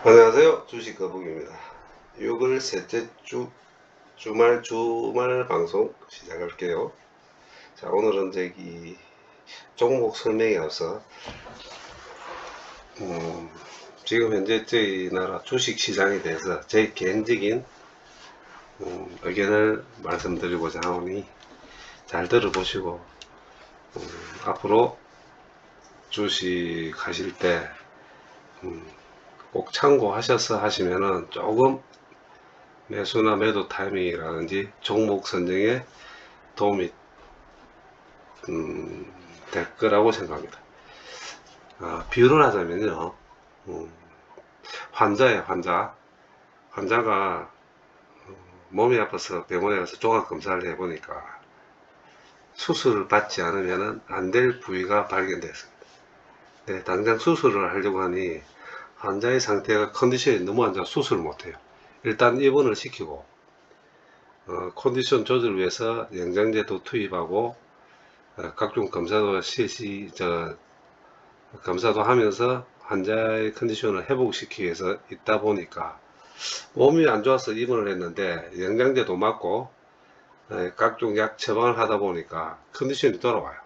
안녕하세요. 주식 거북입니다. 6월 셋째 주말 방송 시작할게요. 자, 오늘은 저기 종목 설명에 앞서 지금 현재 저희 나라 주식 시장에 대해서 제 개인적인 의견을 말씀드리고자 하오니 잘 들어보시고 앞으로 주식 하실 때 꼭 참고하셔서 하시면은 조금 매수나 매도 타이밍이라든지 종목 선정에 도움이 될 거라고 생각합니다. 비유를 하자면요, 환자예요, 환자. 환자가 몸이 아파서 병원에 가서 종합 검사를 해보니까 수술을 받지 않으면 안 될 부위가 발견됐습니다. 네, 당장 수술을 하려고 하니 환자의 상태가 컨디션이 너무 안 좋아 수술을 못해요. 일단 입원을 시키고 컨디션 조절을 위해서 영양제도 투입하고 각종 검사도 검사도 하면서 환자의 컨디션을 회복시키기 위해서 있다 보니까 몸이 안 좋아서 입원을 했는데 영양제도 맞고 각종 약 처방을 하다 보니까 컨디션이 돌아와요.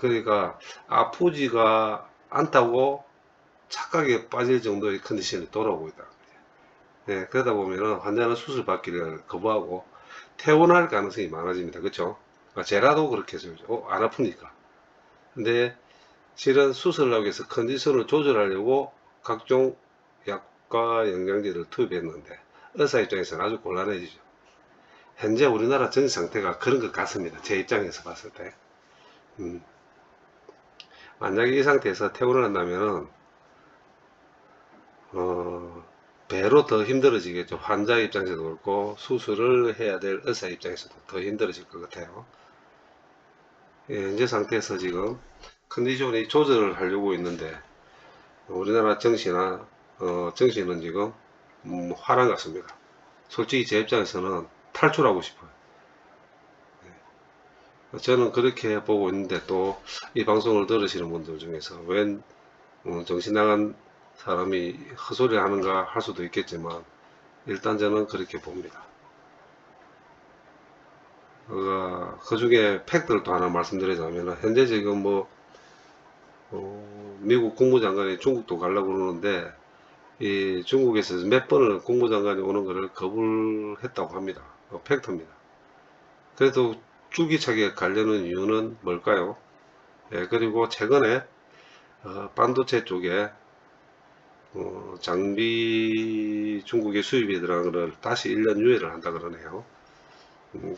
그러니까 아프지가 않다고 착각에 빠질 정도의 컨디션이 돌아오고 있다. 네, 그러다 보면 환자는 수술 받기를 거부하고 퇴원할 가능성이 많아집니다. 그렇죠? 제가도 그렇게 해서 안 아프니까. 근데 실은 수술을 하기 위해서 컨디션을 조절하려고 각종 약과 영양제를 투입했는데 의사 입장에서는 아주 곤란해지죠. 현재 우리나라 전 상태가 그런 것 같습니다. 제 입장에서 봤을 때. 만약에 이 상태에서 퇴원을 한다면은 배로 더 힘들어지겠죠. 환자 입장에서도 그렇고 수술을 해야 될 의사 입장에서도 더 힘들어질 것 같아요. 예, 현재 상태에서 지금 컨디션이 조절을 하려고 있는데 우리나라 정시는 지금 화랑 같습니다. 솔직히 제 입장에서는 탈출하고 싶어요. 저는 그렇게 보고 있는데 또 이 방송을 들으시는 분들 중에서 웬 정신 나간 사람이 헛소리 하는가 할 수도 있겠지만 일단 저는 그렇게 봅니다. 그 중에 팩트를 또 하나 말씀드리자면 현재 지금 미국 국무장관이 중국도 가려고 그러는데 이 중국에서 몇 번을 국무장관이 오는 것을 거부를 했다고 합니다. 팩트입니다. 그래도 줄기차게 가려는 이유는 뭘까요? 예, 그리고 최근에 반도체 쪽에 장비 중국의 수입이 들어간 것을 다시 1년 유예를 한다 그러네요.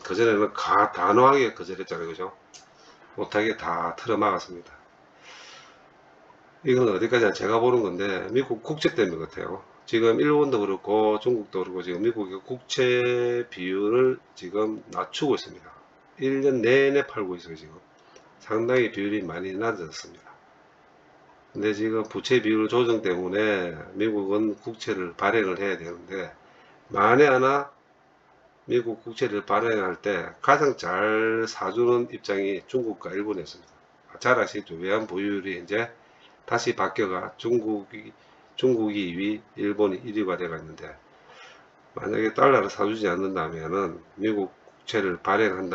그전에는 단호하게 거절했잖아요. 그죠? 못하게 다 틀어막았습니다. 이건 어디까지나 제가 보는 건데 미국 국채 때문에 같아요. 지금 일본도 그렇고 중국도 그렇고 지금 미국의 국채 비율을 지금 낮추고 있습니다. 1년 내내 팔고 있어요. 지금 상당히 비율이 많이 낮아졌습니다. 근데 지금 부채 비율 조정 때문에 미국은 국채를 발행을 해야 되는데 만에 하나 미국 국채를 발행할 때 가장 잘 사주는 입장이 중국과 일본이었습니다. 잘 아시겠죠? 외환 보유율이 이제 다시 바뀌어가 중국이 2위, 일본이 1위가 돼가 있는데 만약에 달러를 사주지 않는다면은 미국 국채를 발행하는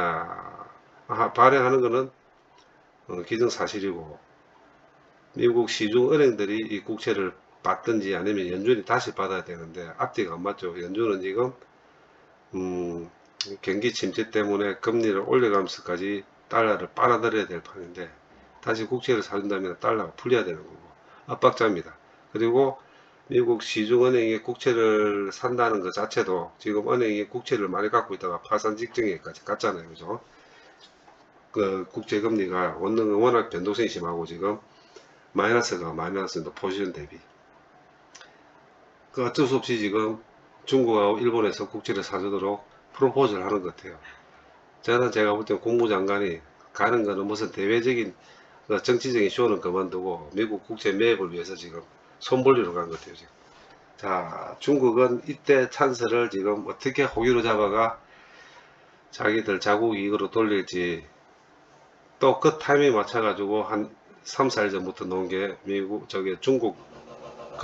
것은 기정사실이고 미국 시중 은행들이 이 국채를 받든지 아니면 연준이 다시 받아야 되는데 앞뒤가 안 맞죠. 연준은 지금 경기 침체 때문에 금리를 올려가면서까지 달러를 빨아들여야 될 판인데 다시 국채를 사준다면 달러가 풀려야 되는 거고 압박자입니다. 그리고 미국 시중은행이 국채를 산다는 것 자체도 지금 은행이 국채를 많이 갖고 있다가 파산 직전에까지 갔잖아요. 그죠? 그 국채금리가 원능은 워낙 변동성이 심하고 지금 마이너스가 많이 났습니다. 포지션 대비. 그 어쩔 수 없이 지금 중국하고 일본에서 국채를 사주도록 프로포즈를 하는 것 같아요. 제가 볼 때 국무장관이 가는 거는 무슨 대외적인 정치적인 쇼는 그만두고 미국 국채 매입을 위해서 지금 손벌리러 간 것 같아요. 지금. 자, 중국은 이때 찬스를 지금 어떻게 호기로 잡아가 자기들 자국 이익으로 돌릴지 또 그 타이밍 맞춰가지고 한 3, 4일 전부터 놓은 게 중국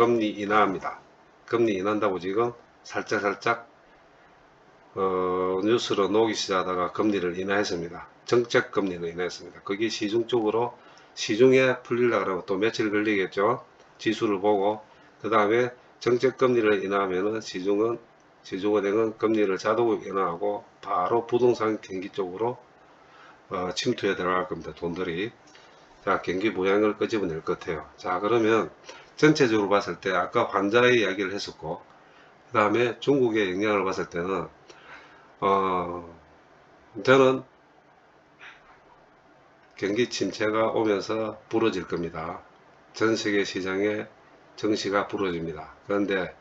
금리 인하합니다. 금리 인한다고 지금 살짝 뉴스로 녹이 시작하다가 금리를 인하했습니다. 정책 금리를 인하했습니다. 그게 시중 쪽으로 시중에 풀리려고 그러면 또 며칠 걸리겠죠. 지수를 보고 그 다음에 정책 금리를 인하하면은 시중은행은 금리를 자동으로 인하하고 바로 부동산 경기 쪽으로 침투해 들어갈 겁니다. 돈들이. 자, 경기 모양을 끄집어낼 것 같아요. 자, 그러면 전체적으로 봤을 때 아까 환자의 이야기를 했었고 그 다음에 중국의 영향을 봤을 때는 저는 경기 침체가 오면서 부러질 겁니다. 전 세계 시장의 증시가 부러집니다. 그런데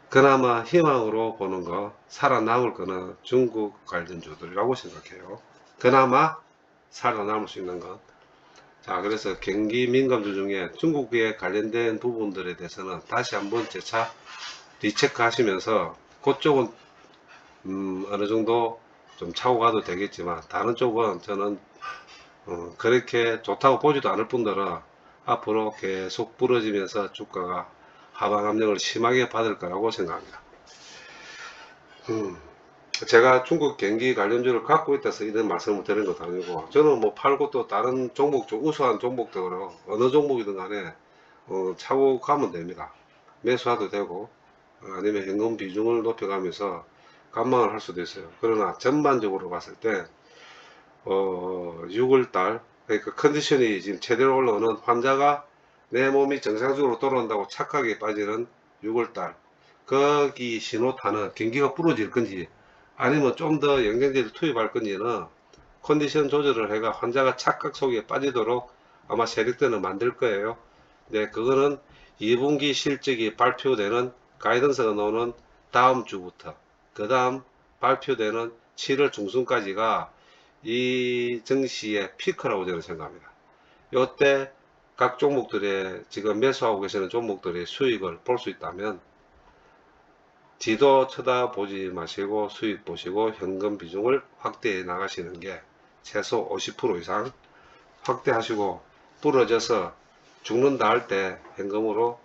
그나마 희망으로 보는 거, 살아남을 거는 중국 관련주들이라고 생각해요. 그나마 살아남을 수 있는 건. 자, 그래서 경기 민감주 중에 중국에 관련된 부분들에 대해서는 다시 한번 재차 리체크 하시면서 그쪽은 어느 정도 좀 차고 가도 되겠지만 다른 쪽은 저는 그렇게 좋다고 보지도 않을 뿐더러 앞으로 계속 부러지면서 주가가 하방 압력을 심하게 받을 거라고 생각합니다. 제가 중국 경기 관련주를 갖고 있다서 이런 말씀을 드리는 것도 아니고 저는 뭐 팔고 또 다른 종목 중 우수한 종목들로 어느 종목이든 간에 차고 가면 됩니다. 매수해도 되고 아니면 현금 비중을 높여가면서 감망을 할 수도 있어요. 그러나 전반적으로 봤을 때 6월달 그러니까 컨디션이 지금 제대로 올라오는 환자가 내 몸이 정상적으로 돌아온다고 착하게 빠지는 6월달 거기 신호탄은 경기가 부러질 건지 아니면 좀 더 영양제를 투입할 건지는 컨디션 조절을 해가 환자가 착각 속에 빠지도록 아마 세력들은 만들 거예요. 네, 그거는 2분기 실적이 발표되는 가이던스가 나오는 다음 주부터 그 다음 발표되는 7월 중순까지가 이 증시의 피크라고 저는 생각합니다. 이때 각 종목들의 지금 매수하고 계시는 종목들의 수익을 볼 수 있다면 지도 쳐다보지 마시고 수익 보시고 현금 비중을 확대해 나가시는 게 최소 50% 이상 확대하시고 부러져서 죽는다 할 때 현금으로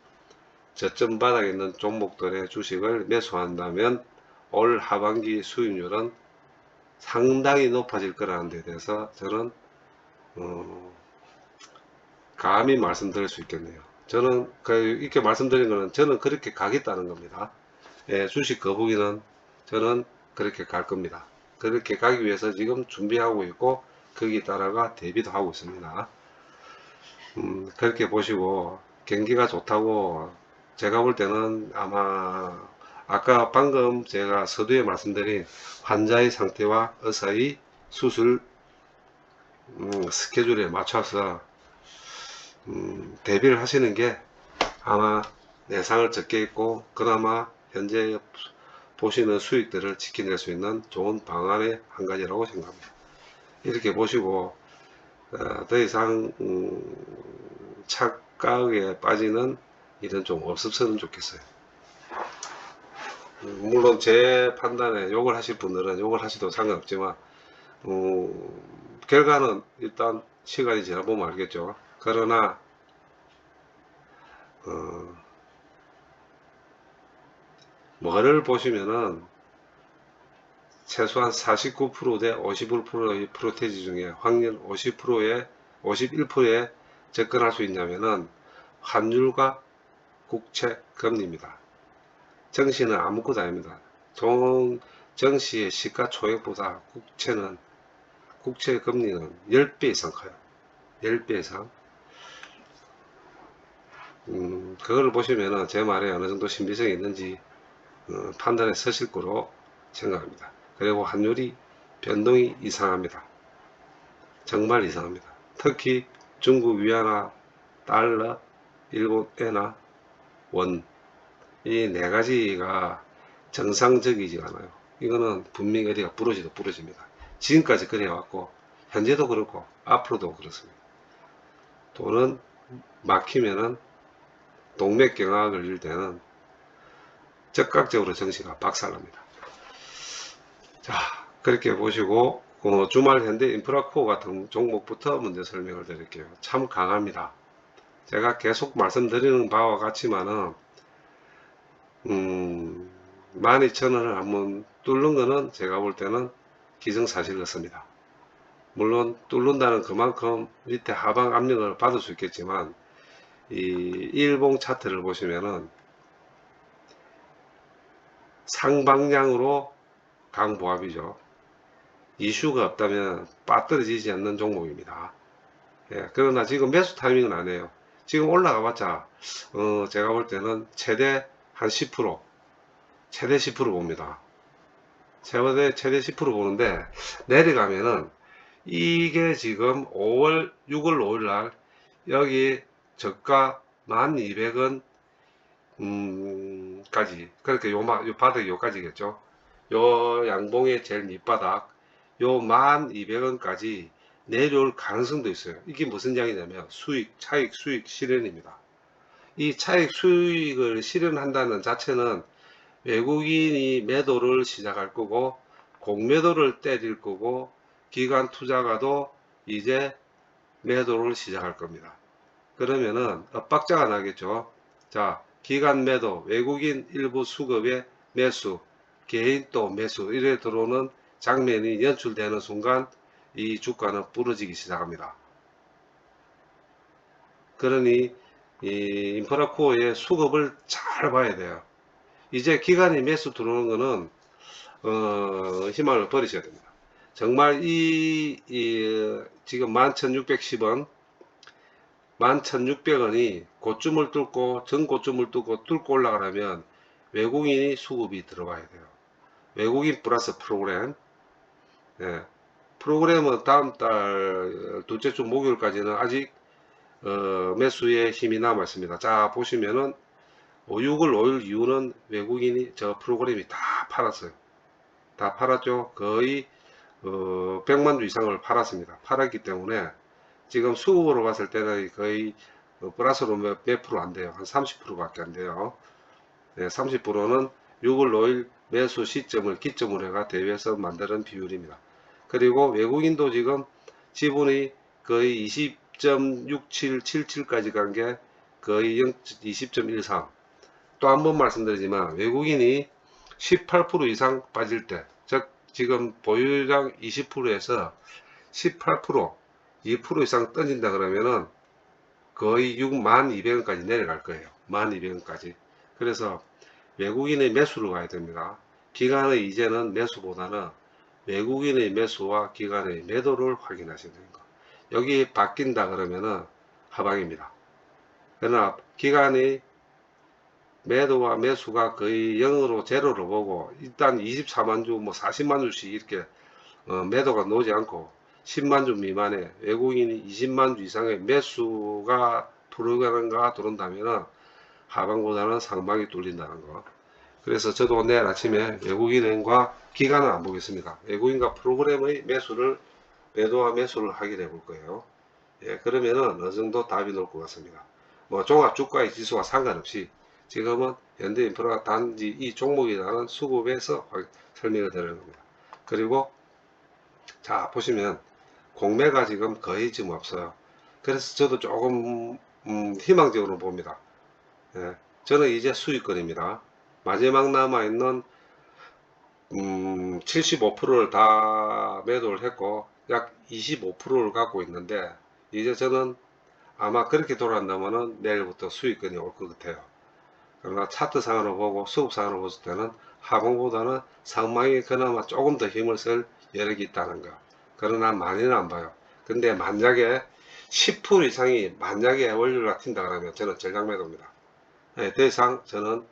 저점 바닥에 있는 종목들의 주식을 매수한다면 올 하반기 수익률은 상당히 높아질 거라는 데 대해서 저는 감히 말씀드릴 수 있겠네요. 저는 이렇게 말씀드린 거는 저는 그렇게 가겠다는 겁니다. 예, 주식 거북이는 저는 그렇게 갈 겁니다. 그렇게 가기 위해서 지금 준비하고 있고 거기에 따라가 대비도 하고 있습니다. 그렇게 보시고 경기가 좋다고 제가 볼 때는 아마 아까 방금 제가 서두에 말씀드린 환자의 상태와 의사의 수술 스케줄에 맞춰서 대비를 하시는 게 아마 예상을 적게 있고 그나마 현재 보시는 수익들을 지켜낼 수 있는 좋은 방안의 한 가지라고 생각합니다. 이렇게 보시고 더 이상 착각에 빠지는 일은 좀 없었으면 좋겠어요. 물론 제 판단에 욕을 하실 분들은 욕을 하셔도 상관없지만 결과는 일단 시간이 지나보면 알겠죠. 그러나 뭐를 보시면은 최소한 49%대 51%의 프로테지 중에 확률 50%에 51%에 접근할 수 있냐면은 환율과 국채 금리입니다. 정시는 아무것도 아닙니다. 정시의 시가총액보다 국채 금리는 10배 이상 커요. 10배 이상. 그걸 보시면은 제 말에 어느 정도 신빙성이 있는지 판단에 서실 거로 생각합니다. 그리고 환율이 변동이 이상합니다. 정말 이상합니다. 특히 중국 위안화, 달러, 일본 엔화, 원, 이 네 가지가 정상적이지 않아요. 이거는 분명히 어디가 부러집니다. 지금까지 그래왔고 현재도 그렇고 앞으로도 그렇습니다. 돈은 막히면은 동맥경화가 걸릴 때는 즉각적으로 정시가 박살납니다. 자, 그렇게 보시고 주말 현대 인프라코어 같은 종목부터 먼저 설명을 드릴게요. 참 강합니다. 제가 계속 말씀드리는 바와 같지만은 12,000원을 한번 뚫는 거는 제가 볼 때는 기정사실 같습니다. 물론 뚫는다는 그만큼 밑에 하방 압력을 받을 수 있겠지만 이 일봉 차트를 보시면은 상방향으로 강보합이죠. 이슈가 없다면 빠뜨려지지 않는 종목입니다. 예, 그러나 지금 매수 타이밍은 아니에요. 지금 올라가 봤자 제가 볼 때는 최대 한 10%, 최대 10% 봅니다. 최대 10% 보는데 내려가면은 이게 지금 6월 5일 날 여기 저가 1200원 까지, 그러니까 요 바닥이 요까지겠죠. 요 양봉의 제일 밑바닥 요 1200원까지 내려올 가능성도 있어요. 이게 무슨 양이냐면 차익 수익 실현입니다. 이 차익 수익을 실현한다는 자체는 외국인이 매도를 시작할 거고 공매도를 때릴 거고 기관 투자가도 이제 매도를 시작할 겁니다. 그러면은 엇박자가 나겠죠. 자, 기관 매도, 외국인 일부 수급의 매수, 개인 또 매수 이래 들어오는 장면이 연출되는 순간 이 주가는 부러지기 시작합니다. 그러니 이 인프라코어의 수급을 잘 봐야 돼요. 이제 기관이 매수 들어오는 거는 희망을 버리셔야 됩니다. 정말 지금 11,610원 11,600원이 고점을 뚫고 전고점을 뚫고 올라가려면 외국인이 수급이 들어가야 돼요. 외국인 플러스 프로그램. 예, 프로그램은 다음 달 둘째 주 목요일까지는 아직 매수의 힘이 남아 있습니다. 자, 보시면은 6월 5일 이후는 외국인이 저 프로그램이 다 팔았어요. 다 팔았죠. 거의 100만 주 이상을 팔았습니다. 팔았기 때문에 지금 수급으로 봤을 때는 거의 플러스로 몇 프로 안 돼요. 한 30%밖에 안 돼요. 네, 30%는 6월 5일 매수 시점을 기점으로 해가 대비해서 만드는 비율입니다. 그리고 외국인도 지금 지분이 거의 20.6777까지 간 게 거의 20.13. 또 한 번 말씀드리지만 외국인이 18% 이상 빠질 때, 즉 지금 보유량 20%에서 18%, 2% 이상 던진다 그러면은 거의 62,200원까지 내려갈 거예요. 12,000원까지. 그래서 외국인의 매수로 가야 됩니다. 기관의 이제는 매수보다는 외국인의 매수와 기관의 매도를 확인하셔야 되는 거. 여기 바뀐다 그러면은 하방입니다. 그러나 기관의 매도와 매수가 거의 0으로 제로로 보고 일단 24만 주, 뭐 40만 주씩 이렇게 매도가 나오지 않고 10만 주 미만의 외국인이 20만 주 이상의 매수가 들어온다면 하방보다는 상방이 뚫린다는 거. 그래서 저도 내일 아침에 외국인과 기관은 안 보겠습니다. 외국인과 프로그램의 매도와 매수를 확인해 볼 거예요. 예, 그러면은 어느 정도 답이 나올 것 같습니다. 뭐 종합 주가의 지수와 상관없이 지금은 현대인프라가 단지 이 종목이라는 수급에서 설명을 드리는 겁니다. 그리고 자 보시면 공매가 지금 거의 지금 없어요. 그래서 저도 조금 희망적으로 봅니다. 예, 저는 이제 수익권입니다. 마지막 남아있는 75%를 다 매도를 했고 약 25%를 갖고 있는데 이제 저는 아마 그렇게 돌아간다면 내일부터 수익권이 올 것 같아요. 그러나 차트상으로 보고 수급상으로 봤을 때는 하방보다는 상방이 그나마 조금 더 힘을 쓸 여력이 있다는 거. 그러나 많이는 안 봐요. 근데 만약에 10% 이상이 만약에 원료가 튄다 그러면 저는 전량 매도입니다. 네, 더 이상 저는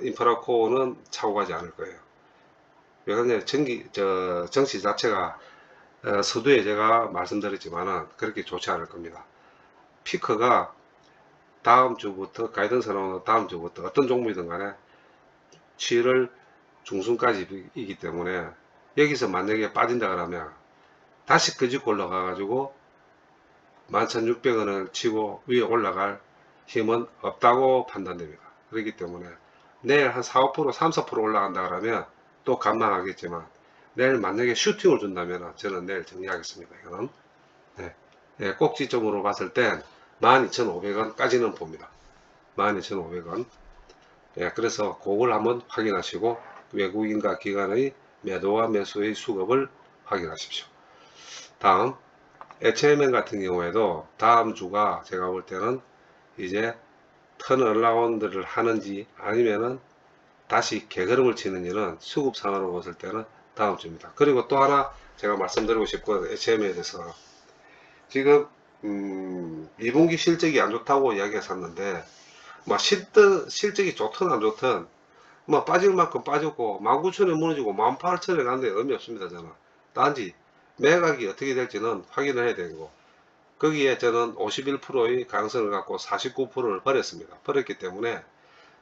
인프라코어는 차고 가지 않을 거예요. 왜냐하면 정치 자체가 서두에 제가 말씀드렸지만은 그렇게 좋지 않을 겁니다. 피크가 다음 주부터 가이던스 나오는 다음 주부터 어떤 종목이든 간에 7월 중순까지이기 때문에 여기서 만약에 빠진다 그러면 다시 끄집고 올라가 가지고 11,600원을 치고 위에 올라갈 힘은 없다고 판단됩니다. 그렇기 때문에 내일 한 4, 5%, 3, 4% 올라간다 그러면 또 감망하겠지만 내일 만약에 슈팅을 준다면 저는 내일 정리하겠습니다. 이거는 네. 네, 꼭지점으로 봤을 땐 12,500원까지는 봅니다. 12,500원. 예, 그래서 그걸 한번 확인하시고 외국인과 기관의 매도와 매수의 수급을 확인하십시오. 다음 HMN 같은 경우에도 다음 주가 제가 볼 때는 이제 턴어라운드를 하는지 아니면은 다시 개걸음을 치는지는 수급상으로 봤을 때는 다음 주입니다. 그리고 또 하나 제가 말씀드리고 싶고 HM에 대해서 지금 2분기 실적이 안 좋다고 이야기했었는데 뭐 실적이 좋든 안 좋든 뭐 빠질 만큼 빠졌고 19,000에 무너지고 18,000에 가는데 의미 없습니다. 저는 단지 매각이 어떻게 될지는 확인을 해야 되고 거기에 저는 51%의 가능성을 갖고 49%를 버렸습니다. 버렸기 때문에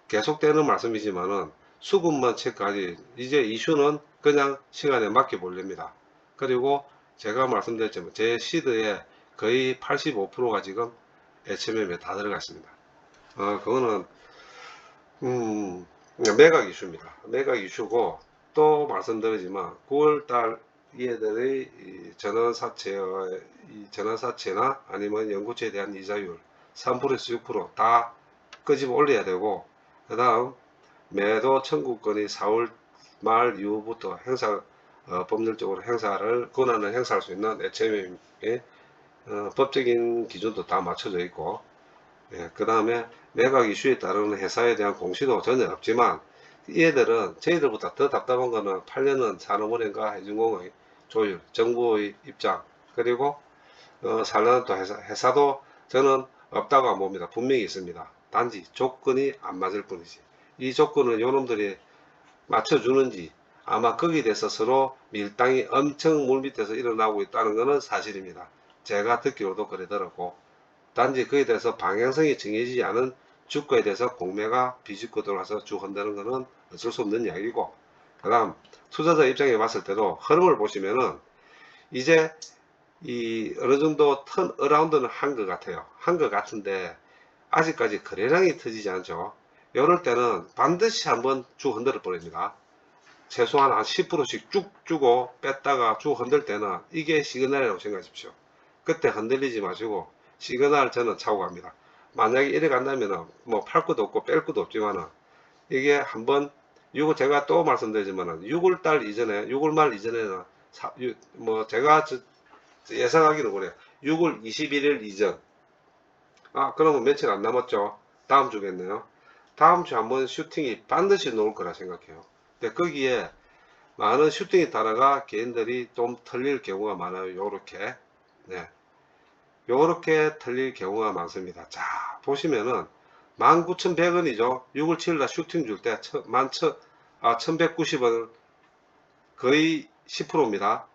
계속되는 말씀이지만은 수급만 체크하지 이제 이슈는 그냥 시간에 맡겨 보렵니다. 그리고 제가 말씀드렸지만 제 시드에 거의 85%가 지금 HMM에 다 들어가 있습니다. 그거는 매각 이슈입니다. 매각 이슈고 또 말씀드리지만 9월달 얘들의 전환사채나 아니면 연구채에 대한 이자율 3%에서 6%다 끄집어 올려야 되고 그 다음 매도 청구권이 4월 말 이후부터 법률적으로 권한을 행사할 수 있는 HMM의 법적인 기준도 다 맞춰져 있고 그 다음에 매각 이슈에 따르는 회사에 대한 공시도 전혀 없지만 얘들은 저희들보다 더 답답한 거는 8년은 산업은행과 해준공의 조율, 정부의 입장 그리고 살라는 또 회사도 저는 없다고 안 봅니다. 분명히 있습니다. 단지 조건이 안 맞을 뿐이지. 이 조건을 요놈들이 맞춰주는지 아마 거기에 대해서 서로 밀당이 엄청 물밑에서 일어나고 있다는 것은 사실입니다. 제가 듣기로도 그래 들었고 단지 그에 대해서 방향성이 정해지지 않은 주가에 대해서 공매가 비집고 들어와서 주 흔드는 것은 어쩔 수 없는 이야기고 그 다음 투자자 입장에 봤을 때도 흐름을 보시면은 이제 이 어느 정도 턴 어라운드는 한 것 같아요. 한 것 같은데 아직까지 거래량이 터지지 않죠. 이럴 때는 반드시 한번 주 흔들어 버립니다. 최소한 한 10%씩 쭉 주고 뺐다가 주 흔들 때는 이게 시그널이라고 생각하십시오. 그때 흔들리지 마시고 시그널 저는 차고 갑니다. 만약에 이래 간다면은 뭐 팔 것도 없고 뺄 것도 없지만은 이게 한번 이거 제가 또 말씀드리지만은 6월달 이전에 6월 말 이전에는 뭐 제가 예상하기는 그래요. 6월 21일 이전 그러면 며칠 안 남았죠. 다음 주겠네요. 다음 주 한번 슈팅이 반드시 나올 거라 생각해요. 근데 거기에 많은 슈팅이 따라가 개인들이 좀 털릴 경우가 많아요. 요렇게. 네. 요렇게 털릴 경우가 많습니다. 자, 보시면은 19,100원이죠. 6월 7일날 슈팅 줄 때 1,190원 거의 10%입니다.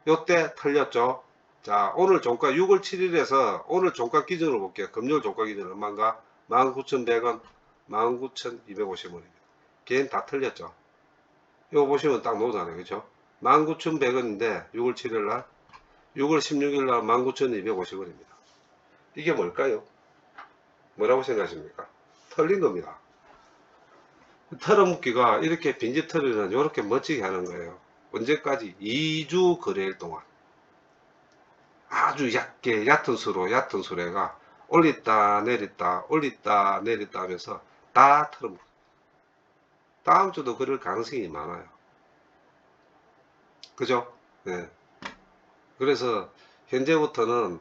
요때 털렸죠. 자, 오늘 종가 6월 7일에서 오늘 종가 기준으로 볼게요. 금요일 종가 기준 얼마인가? 19,100원, 19,250원입니다. 걔는 다 틀렸죠. 이거 보시면 딱 나오잖아요. 그죠? 19,100원인데 6월 7일날 6월 16일날 19,250원입니다. 이게 뭘까요? 뭐라고 생각하십니까? 털린 겁니다. 털어묻기가 이렇게 빈집 털이는 이렇게 멋지게 하는 거예요. 언제까지? 2주 거래일 동안. 아주 얕은 수레가 올렸다 내렸다 올렸다 내렸다 하면서 다 털어먹고 다음 주도 그럴 가능성이 많아요. 그죠? 네. 그래서 현재부터는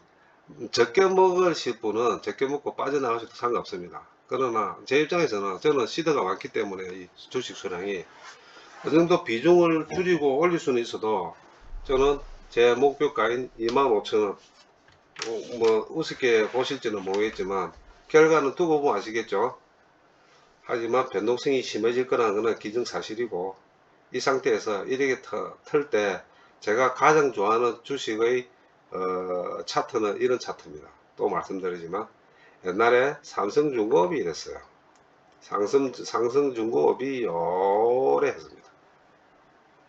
적게 먹으실 분은 적게 먹고 빠져나가셔도 상관없습니다. 그러나 제 입장에서는 저는 시드가 많기 때문에 이 주식 수량이 그 정도 비중을 줄이고 올릴 수는 있어도 저는 제 목표가인 25,000원 뭐 우습게 보실지는 모르겠지만 결과는 두고 보면 아시겠죠. 하지만 변동성이 심해질 거라는 것은 기정사실이고 이 상태에서 이렇게 털 때 제가 가장 좋아하는 주식의 차트는 이런 차트입니다. 또 말씀드리지만 옛날에 삼성중공업이 이랬어요. 삼성중공업이 오래 했습니다.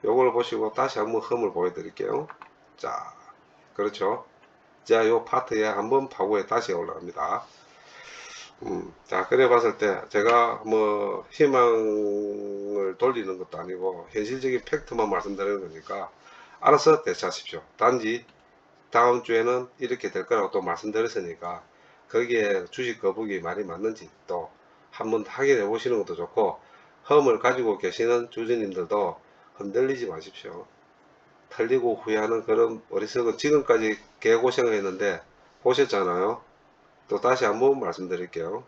요걸 보시고 다시 한번 흠을 보여드릴게요. 자, 그렇죠. 자, 요 파트에 한번 파고에 다시 올라갑니다. 자, 그래 봤을 때 제가 뭐 희망을 돌리는 것도 아니고 현실적인 팩트만 말씀드리는 거니까 알아서 대처하십시오. 단지 다음 주에는 이렇게 될 거라고 또 말씀드렸으니까 거기에 주식 거북이 말이 맞는지 또 한번 확인해 보시는 것도 좋고, 험을 가지고 계시는 주주님들도 흔들리지 마십시오. 털리고 후회하는 그런 어리석은, 지금까지 개고생을 했는데 보셨잖아요. 또 다시 한번 말씀드릴게요.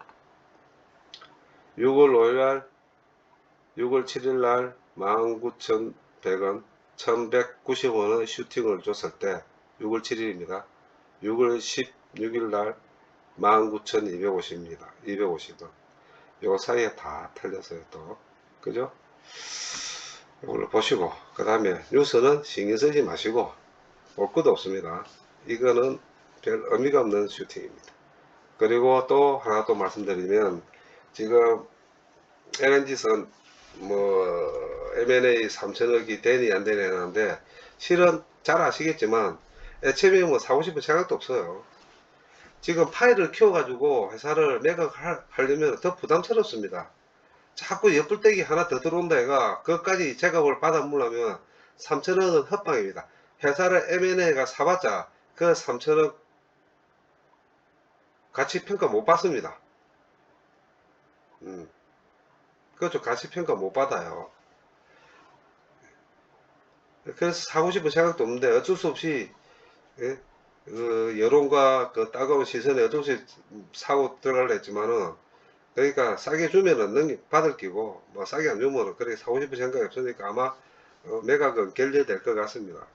6월 5일날 6월 7일날 19,100원 1190원의 슈팅을 줬을 때 6월 7일입니다. 6월 16일날 19,250입니다. 250원. 요 사이에 다 틀렸어요. 또 그죠? 이걸 보시고, 그 다음에 뉴스는 신경 쓰지 마시고 올 것도 없습니다. 이거는 별 의미가 없는 슈팅입니다. 그리고 또 하나 또 말씀드리면, 지금 LNG선 뭐 M&A 3천억이 되니 안 되니 하는데, 실은 잘 아시겠지만 애초에 뭐 사고 싶은 생각도 없어요. 지금 파일을 키워가지고 회사를 매각하려면 더 부담스럽습니다. 자꾸 옆불떼기 하나 더 들어온다 해가 그것까지 제값을 받아 물려면 3천억은 헛방입니다. 회사를 M&A가 사봤자 그 3천억 가치평가 못 받습니다. 그렇죠. 가치평가 못 받아요. 그래서 사고 싶은 생각도 없는데 어쩔 수 없이, 예? 그 여론과 그 따가운 시선에 어쩔 수 없이 사고 들어가려 했지만은, 그러니까 싸게 주면은 받을 끼고, 뭐 싸게 안 주면은 그렇게 사고 싶은 생각이 없으니까 아마 매각은 결렬될 것 같습니다.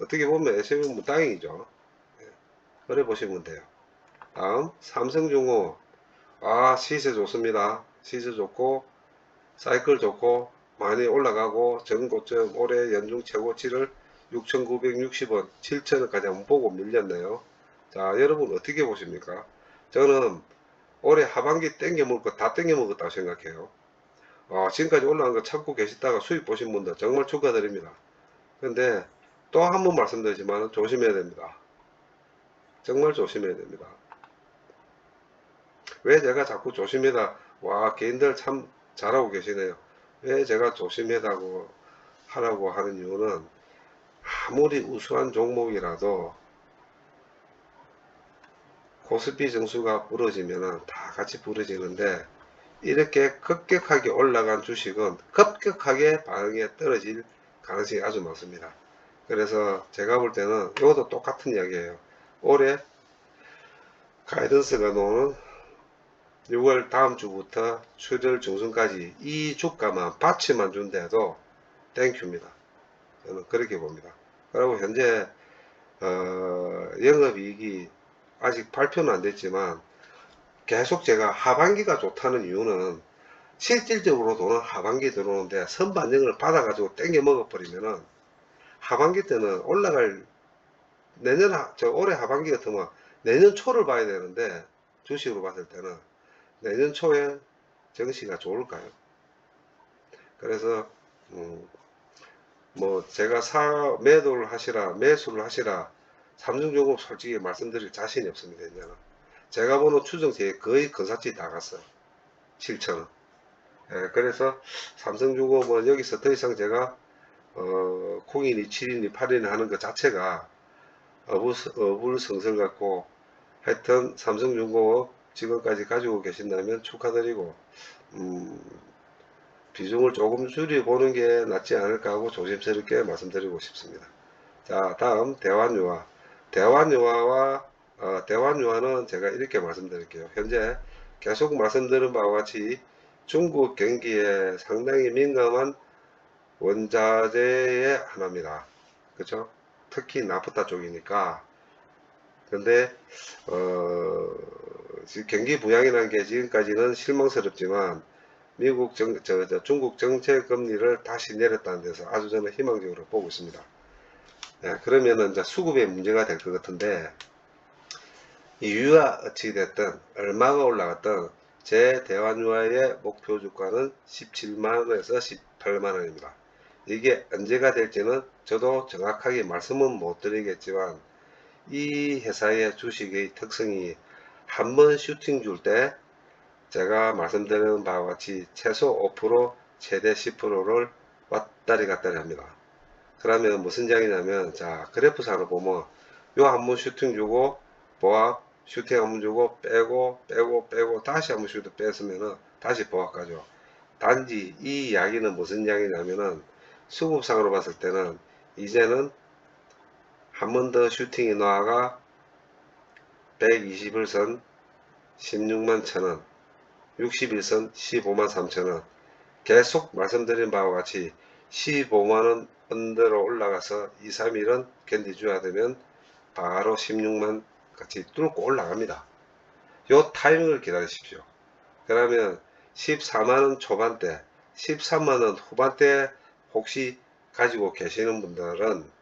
어떻게 보면 SM은 무당이죠. 예, 그래 보시면 돼요. 다음 삼성중공. 시세 좋습니다. 시세 좋고 사이클 좋고 많이 올라가고, 전고점 올해 연중 최고치를 6,960원 7,000원까지 한번 보고 밀렸네요. 자, 여러분 어떻게 보십니까? 저는 올해 하반기 땡겨 먹을 거 다 땡겨 먹었다고 생각해요. 지금까지 올라간 거 참고 계시다가 수익 보신 분들 정말 축하드립니다. 근데 또 한 번 말씀드리지만 조심해야 됩니다. 정말 조심해야 됩니다. 왜 제가 자꾸 조심해다, 개인들 참 잘하고 계시네요. 왜 제가 조심해다고 하라고 하는 이유는, 아무리 우수한 종목이라도 코스피 정수가 부러지면 다 같이 부러지는데, 이렇게 급격하게 올라간 주식은 급격하게 반응에 떨어질 가능성이 아주 많습니다. 그래서 제가 볼 때는 이것도 똑같은 이야기예요. 올해 가이던스가 나오는 6월 다음 주부터 7월 중순까지 이 주가만 받치만 준대도 땡큐입니다. 저는 그렇게 봅니다. 그리고 현재 영업이익이 아직 발표는 안 됐지만, 계속 제가 하반기가 좋다는 이유는, 실질적으로 돈은 하반기 들어오는데 선반영을 받아가지고 땡겨 먹어버리면은 하반기 때는 올라갈, 올해 하반기 같으면 내년 초를 봐야 되는데, 주식으로 봤을 때는 내년 초에 정시가 좋을까요? 그래서 뭐 제가 매도를 하시라 매수를 하시라 삼성중공 솔직히 말씀드릴 자신이 없습니다. 이제는 제가 보는 추정치에 거의 근사치 다 갔어요. 7천원. 그래서 삼성중공은 여기서 더 이상 제가 0인이 7인이 8인이 하는 것 자체가 어불성설 같고, 하여튼 삼성중공업 지금까지 가지고 계신다면 축하드리고, 비중을 조금 줄여보는 게 낫지 않을까 하고 조심스럽게 말씀드리고 싶습니다. 자, 다음 대환유화. 대환유화는 제가 이렇게 말씀드릴게요. 현재 계속 말씀드린 바와 같이 중국 경기에 상당히 민감한 원자재의 하나입니다. 그렇죠? 특히 나프타 쪽이니까. 근데 경기 부양이라는 게 지금까지는 실망스럽지만, 중국 정책 금리를 다시 내렸다는 데서 아주 저는 희망적으로 보고 있습니다. 그러면은 이제 수급에 문제가 될 것 같은데, 이유가 어찌 됐든 얼마가 올라갔든 제 대환유화의 목표 주가는 17만원에서 18만원입니다. 이게 언제가 될지는 저도 정확하게 말씀은 못 드리겠지만, 이 회사의 주식의 특성이 한 번 슈팅 줄 때 제가 말씀드리는 바와 같이 최소 5% 최대 10%를 왔다리 갔다리 합니다. 그러면 무슨 장이냐면, 자, 그래프상으로 보면 요 한 번 슈팅 주고 보합 슈팅 한번 주고 빼고 다시 한번 슈팅 뺐으면은 다시 보합가죠. 단지 이 이야기는 무슨 이야기냐면은 수급상으로 봤을 때는 이제는 한 번 더 슈팅이 나와가 120일선 16만 1천원, 60일선 15만 3천원, 계속 말씀드린 바와 같이 15만원 언더로 올라가서 2, 3일은 견디줘야 되면 바로 16만 같이 뚫고 올라갑니다. 요 타이밍을 기다리십시오. 그러면 14만원 초반대, 13만원 후반대 혹시 가지고 계시는 분들은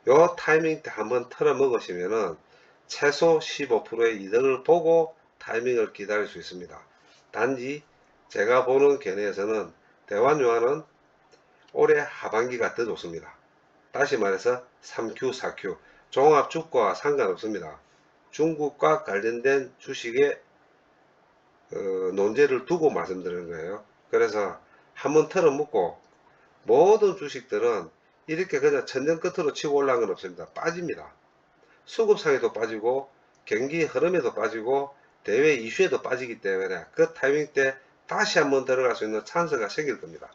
요 타이밍 때 한번 털어 먹으시면은 최소 15%의 이득을 보고 타이밍을 기다릴 수 있습니다. 단지 제가 보는 견해에서는 대환유한은 올해 하반기가 더 좋습니다. 다시 말해서 3Q, 4Q 종합주가와 상관없습니다. 중국과 관련된 주식의 논제를 두고 말씀드리는 거예요. 그래서 한번 털어먹고 모든 주식들은 이렇게 그냥 천정 끝으로 치고 올라간 건 없습니다. 빠집니다. 수급상에도 빠지고 경기 흐름에도 빠지고 대외 이슈에도 빠지기 때문에 그 타이밍 때 다시 한번 들어갈 수 있는 찬스가 생길 겁니다.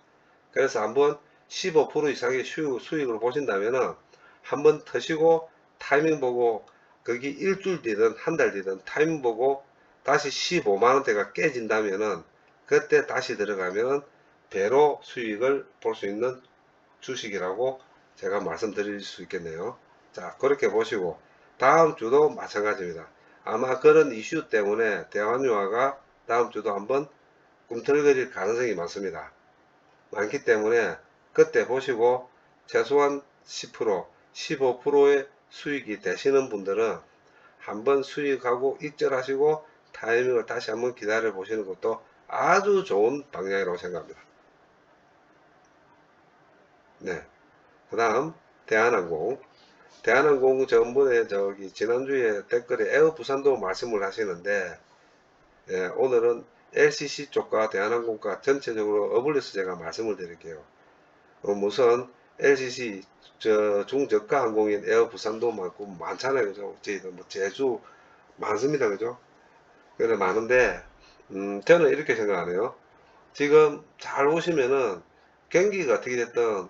그래서 한번 15% 이상의 수익을 보신다면은 한번 터시고 타이밍 보고 거기 일주일 뒤든 한 달 뒤든 타이밍 보고 다시 15만원대가 깨진다면은 그때 다시 들어가면 배로 수익을 볼 수 있는 주식이라고 제가 말씀드릴 수 있겠네요. 자, 그렇게 보시고 다음 주도 마찬가지입니다. 아마 그런 이슈 때문에 대환유화가 다음 주도 한번 꿈틀거릴 가능성이 많습니다. 많기 때문에 그때 보시고 최소한 10%, 15%의 수익이 되시는 분들은 한번 수익하고 익절하시고 타이밍을 다시 한번 기다려 보시는 것도 아주 좋은 방향이라고 생각합니다. 네. 그 다음 대한항공. 대한항공 전번에 지난주에 댓글에 에어 부산도 말씀을 하시는데, 예, 오늘은 LCC 쪽과 대한항공과 전체적으로 어블리스 제가 말씀을 드릴게요. 우선 LCC 중저가 항공인 에어 부산도 많고 많잖아요, 그죠? 저희도 뭐 제주 많습니다, 그죠? 그래 많은데 저는 이렇게 생각하네요. 지금 잘 보시면은 경기가 어떻게 됐든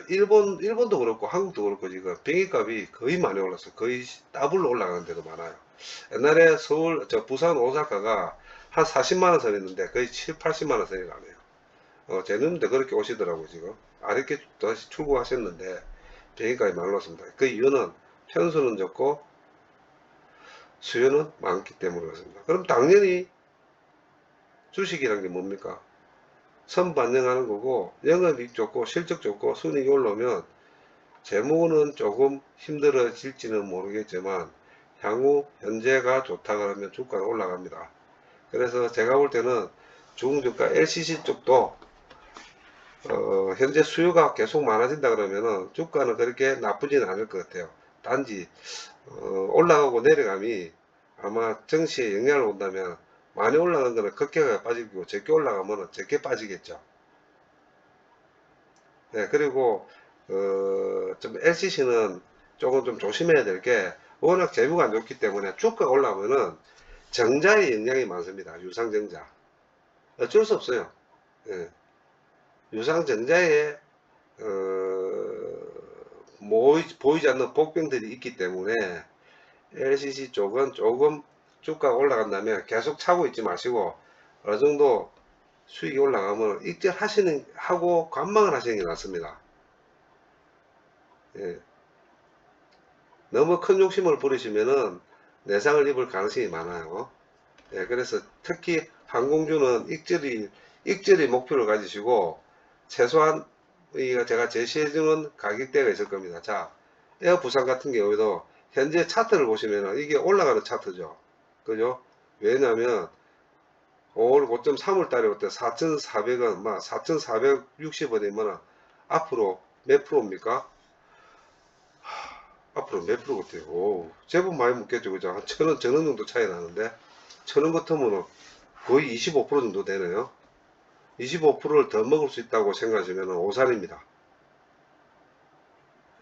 일본도 그렇고 한국도 그렇고 지금 비행기값이 거의 많이 올랐어요. 거의 더블로 올라가는 데도 많아요. 옛날에 부산, 오사카가 한 40만원 선이었는데 거의 7, 80만원 선이 가네요. 제 누님도 그렇게 오시더라고요, 지금. 아랫게 다시 출국하셨는데 비행기값이 많이 올랐습니다. 그 이유는 편수는 적고 수요는 많기 때문에 그렇습니다. 그럼 당연히 주식이란 게 뭡니까? 선반영하는 거고 영업이익 좋고 실적 좋고 순이익이 올라오면 재무는 조금 힘들어질지는 모르겠지만 향후 현재가 좋다 그러면 주가가 올라갑니다. 그래서 제가 볼 때는 중저가 LCC 쪽도 현재 수요가 계속 많아진다 그러면은 주가는 그렇게 나쁘지는 않을 것 같아요. 단지 올라가고 내려감이 아마 증시에 영향을 온다면 많이 올라간 거는 급격하게 빠지고 적게 올라가면 적게 빠지겠죠. 네, 그리고 좀 LCC는 조금 좀 조심해야 될 게 워낙 재무가 안 좋기 때문에 주가가 올라오면은 정자의 영향이 많습니다. 유상증자 어쩔 수 없어요. 예, 유상증자에 보이지 않는 복병들이 있기 때문에 LCC 쪽은 조금 주가가 올라간다면 계속 차고 있지 마시고 어느 정도 수익이 올라가면 하고 관망을 하시는 게 낫습니다. 예. 너무 큰 욕심을 부리시면은 내상을 입을 가능성이 많아요. 예, 그래서 특히 항공주는 익절이 목표를 가지시고 최소한 제가 제시해주는 가격대가 있을 겁니다. 자, 에어 부산 같은 경우에도 현재 차트를 보시면은 이게 올라가는 차트죠. 그죠? 왜냐면 5월 고점 3월 달에 그때 4,400원, 막 4,460원이면 앞으로 몇 프로입니까? 앞으로 몇 프로 같아요? 오, 제법 많이 묻겠죠, 그죠? 한 1,000원, 1,000원 정도 차이 나는데, 1,000원 같으면 거의 25% 정도 되네요. 25%를 더 먹을 수 있다고 생각하시면 오산입니다.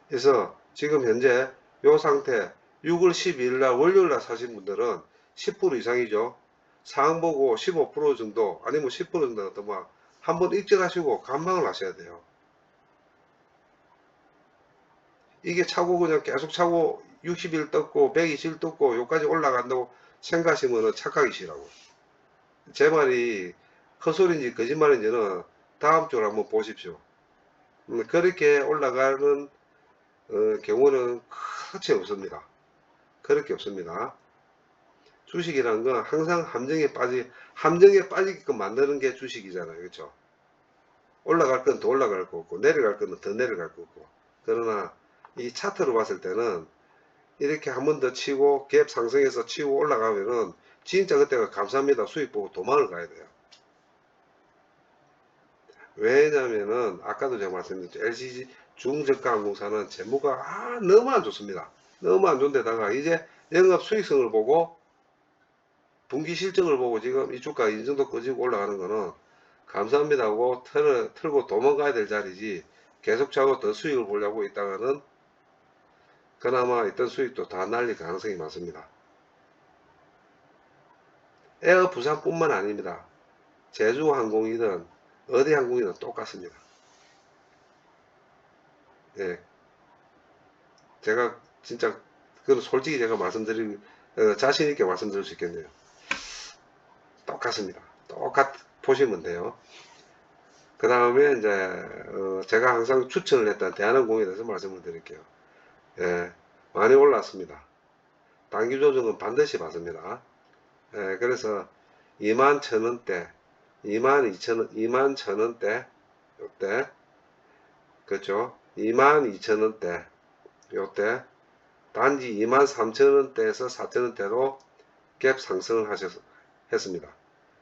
그래서 지금 현재 요 상태 6월 12일 날 월요일 날 사신 분들은 10% 이상이죠. 상황 보고 15% 정도 아니면 10% 정도 더 한번 입증하시고 감방을 하셔야 돼요. 이게 차고 그냥 계속 차고 60일 떴고 120일 떴고 여기까지 올라간다고 생각하시면 착각이시라고. 제 말이 헛소리인지 거짓말인지는 다음 주를 한번 보십시오. 그렇게 올라가는 경우는 그렇게 없습니다. 그렇게 없습니다. 주식이라는 건 항상 함정에 빠지게끔 만드는 게 주식이잖아요. 그렇죠? 올라갈 건 더 올라갈 거고 내려갈 거는 더 내려갈 거고. 그러나 이 차트로 봤을 때는 이렇게 한 번 더 치고 갭 상승해서 치고 올라가면은 진짜 그때가 감사합니다 수익 보고 도망을 가야 돼요. 왜냐면은 아까도 제가 말씀드렸죠. LCG 중저가항공사는 재무가 너무 안 좋습니다. 너무 안 좋은데다가 이제 영업 수익성을 보고 분기 실적을 보고 지금 이 주가 이 정도 꺼지고 올라가는 거는 감사합니다 하고 틀고 도망가야 될 자리지, 계속 차고 더 수익을 보려고 있다가는 그나마 있던 수익도 다 날릴 가능성이 많습니다. 에어 부산뿐만 아닙니다. 제주항공이든 어디 항공이든 똑같습니다. 예, 제가 진짜 그건 솔직히 제가 자신 있게 말씀드릴 수 있겠네요. 똑같습니다. 보시면 돼요. 그 다음에 이제 제가 항상 추천을 했던 대한항공에 대해서 말씀을 드릴게요. 예, 많이 올랐습니다. 단기 조정은 반드시 받습니다. 예, 그래서 21,000원대, 22,000원, 21,000원대, 요때, 그렇죠? 22,000원대, 요때, 단지 23,000원대에서 4,000원대로 갭 상승을 했습니다.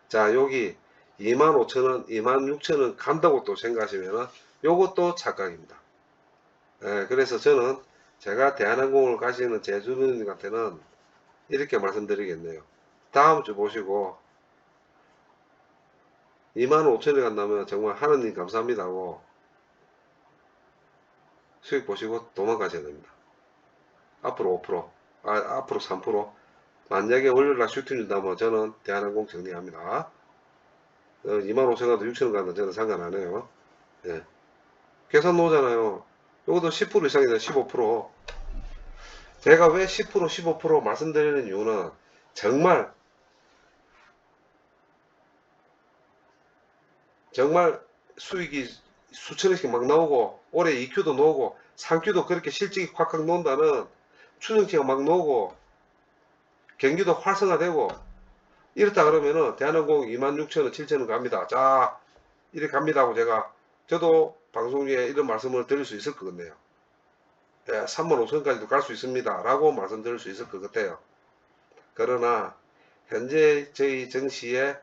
자, 여기 25,000원, 26,000원 간다고 또 생각하시면 요것도 착각입니다. 예, 그래서 저는 제가 대한항공을 가시는 제주인한테는 이렇게 말씀드리겠네요. 다음 주 보시고 25,000원에 간다면 정말 하느님 감사합니다 하고 수익 보시고 도망가셔야 됩니다. 앞으로 5%, 앞으로 3%. 만약에 월요일날 슈팅 준다면 저는 대한항공 정리합니다. 25,000원 가도 6,000원 가도 저는 상관 안 해요. 예. 계산 나오잖아요. 이것도 10% 이상이다. 15%. 제가 왜 10%, 15% 말씀드리는 이유는 정말 수익이 수천원씩 막 나오고 올해 2Q도 나오고 3Q도 그렇게 실적이 확확 나온다는 추정치가 막 나오고 경기도 활성화되고 이렇다 그러면은 대한항공 26,000원, 7,000원 갑니다. 자, 이렇게 갑니다 하고 저도 방송 중에 이런 말씀을 드릴 수 있을 것 같네요. 예, 35,000원까지도 갈 수 있습니다 라고 말씀드릴 수 있을 것 같아요. 그러나 현재 저희 정시의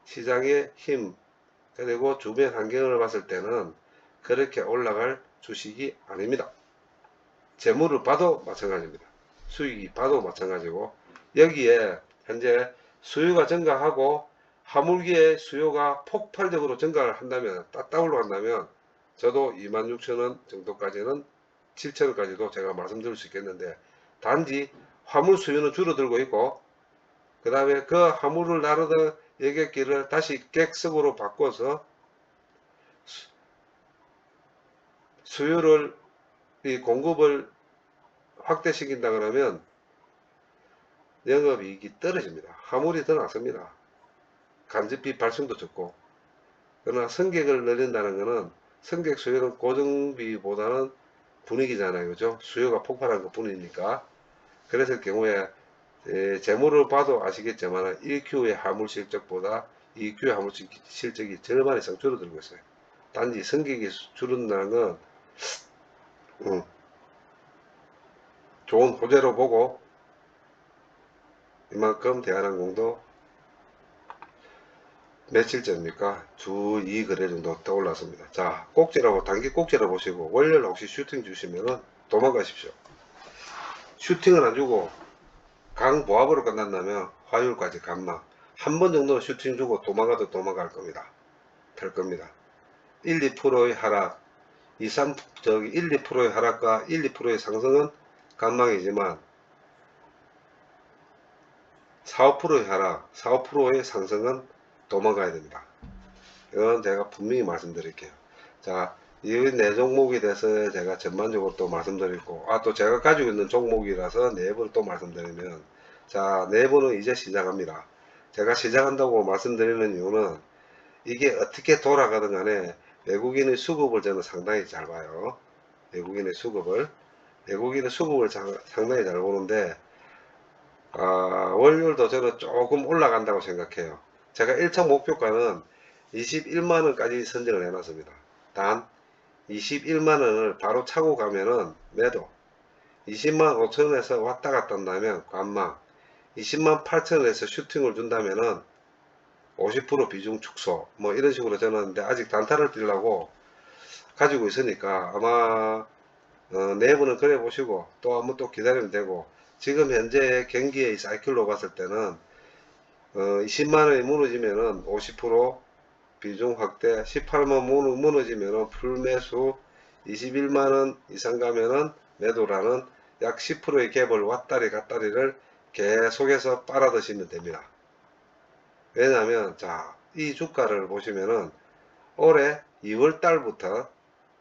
시장의 힘 그리고 주변 환경을 봤을 때는 그렇게 올라갈 주식이 아닙니다. 재물을 봐도 마찬가지입니다. 수익이 봐도 마찬가지고 여기에 현재 수요가 증가하고 화물기의 수요가 폭발적으로 증가를 한다면 따따 올라간다면 저도 26,000원 정도까지는 7,000원까지도 제가 말씀드릴 수 있겠는데 단지 화물 수요는 줄어들고 있고 그 다음에 그 화물을 나르던 여객기를 다시 객석으로 바꿔서 수요를 이 공급을 확대시킨다 그러면 영업이익이 떨어집니다. 화물이 더 낮습니다. 간접비 발생도 적고. 그러나 승객을 늘린다는 것은 승객 수요는 고정비보다는 분위기잖아요. 그죠? 수요가 폭발한 것 뿐이니까. 그랬을 경우에 재무를 봐도 아시겠지만 1Q의 화물 실적보다 2Q의 화물 실적이 절반 이상 줄어들고 있어요. 단지 승객이 줄어든다는 건 좋은 호재로 보고 이만큼 대한항공도 며칠 전입니까? 주 2거래 정도 더 올랐습니다. 자, 꼭지라고 단기 꼭지라 보시고 월요일 혹시 슈팅 주시면은 도망가십시오. 슈팅을 안 주고 강 보합으로 끝난다면 화요일까지 감막 한 번 정도 슈팅 주고 도망가도 도망갈 겁니다. 될 겁니다. 1, 2%의 하락 1, 2%의 하락과 1, 2%의 상승은 간망이지만 4, 5%의 하락, 4, 5%의 상승은 도망가야 됩니다. 이건 제가 분명히 말씀드릴게요. 자, 이 네 종목에 대해서 제가 전반적으로 또 말씀드리고, 또 제가 가지고 있는 종목이라서 내부를 또 말씀드리면, 자, 내부는 이제 시작합니다. 제가 시작한다고 말씀드리는 이유는 이게 어떻게 돌아가든 간에 외국인의 수급을 저는 상당히 잘 봐요. 외국인의 수급을 상당히 잘 보는데, 월요일도 저는 조금 올라간다고 생각해요. 제가 1차 목표가는 21만원까지 선정을 해놨습니다. 단 21만원을 바로 차고 가면은 매도, 20만 5천원에서 왔다 갔다 한다면 관망, 20만 8천원에서 슈팅을 준다면은 50% 비중 축소, 뭐 이런 식으로 저는 근데 아직 단타를 뛰려고 가지고 있으니까 아마 내부는 그래 보시고 또 한번 또 기다리면 되고, 지금 현재 경기의 사이클로 봤을 때는 20만원이 무너지면은 50% 비중 확대, 18만 무너지면은 풀매수, 21만원 이상 가면은 매도라는 약 10%의 갭을 왔다리 갔다리를 계속해서 빨아드시면 됩니다. 왜냐하면 이 주가를 보시면은 올해 2월 달부터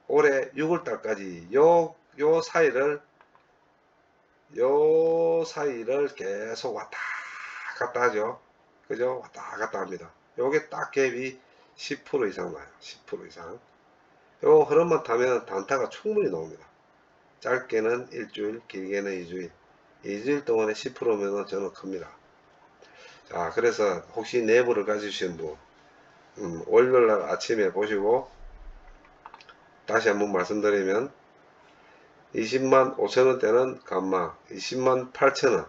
올해 6월 달까지 요 사이를 계속 왔다 갔다 하죠. 그죠? 왔다 갔다 합니다. 요게 딱 갭이 10% 이상 나요. 10% 이상. 요 흐름만 타면 단타가 충분히 나옵니다. 짧게는 일주일, 길게는 2주일. 2주일 동안에 10%면 저는 큽니다. 자, 그래서 혹시 내부를 가지신 분, 월요일날 아침에 보시고, 다시 한번 말씀드리면, 20만 5천원대는 간망, 20만 8천원.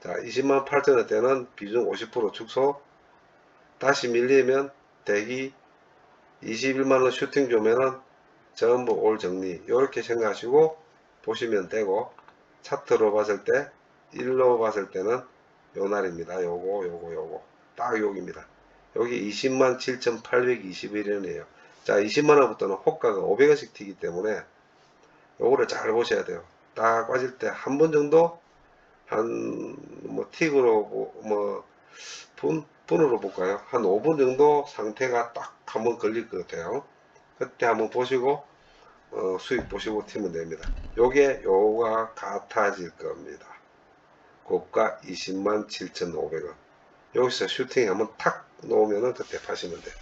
자, 20만 8천원대는 비중 50% 축소, 다시 밀리면 대기, 21만원 슈팅 주면은 전부 올 정리, 이렇게 생각하시고 보시면 되고, 차트로 봤을 때, 일로 봤을 때는 요 날입니다. 요거 딱 여기입니다. 여기 20만 7,821원이에요. 자, 20만원부터는 호가가 500원씩 튀기 때문에 요거를 잘 보셔야 돼요. 딱 빠질 때 한 번 정도, 뭐 틱으로 분으로 볼까요? 한 5분 정도 상태가 딱 한번 걸릴 것 같아요. 그때 한번 보시고 수익 보시고 튀면 됩니다. 요가 같아질 겁니다. 고가 20만 7,500원. 여기서 슈팅 한번 탁 놓으면은 그때 파시면 돼요.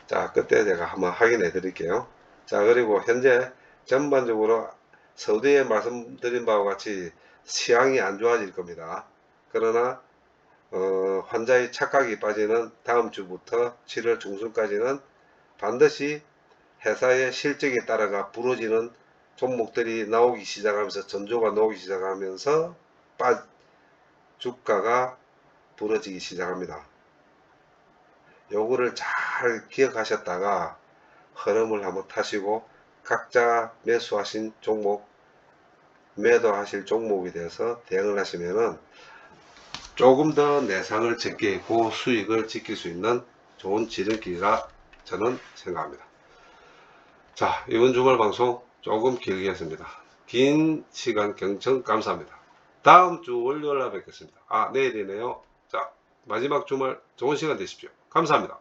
자, 그때 제가 한번 확인해 드릴게요. 자, 그리고 현재 전반적으로 서두에 말씀드린 바와 같이 시황이 안 좋아질 겁니다. 그러나 환자의 착각이 빠지는 다음 주부터 7월 중순까지는 반드시 회사의 실적에 따라가 부러지는 종목들이 나오기 시작하면서, 전조가 나오기 시작하면서 주가가 부러지기 시작합니다. 요거를 잘 기억하셨다가 흐름을 한번 타시고 각자 매수하신 종목, 매도하실 종목에 대해서 대응을 하시면은 조금 더 내상을 적게 있고 수익을 지킬 수 있는 좋은 지름길이라 저는 생각합니다. 자, 이번 주말 방송 조금 길게 했습니다. 긴 시간 경청 감사합니다. 다음 주 월요일 날 뵙겠습니다. 내일이네요. 자, 마지막 주말 좋은 시간 되십시오. 감사합니다.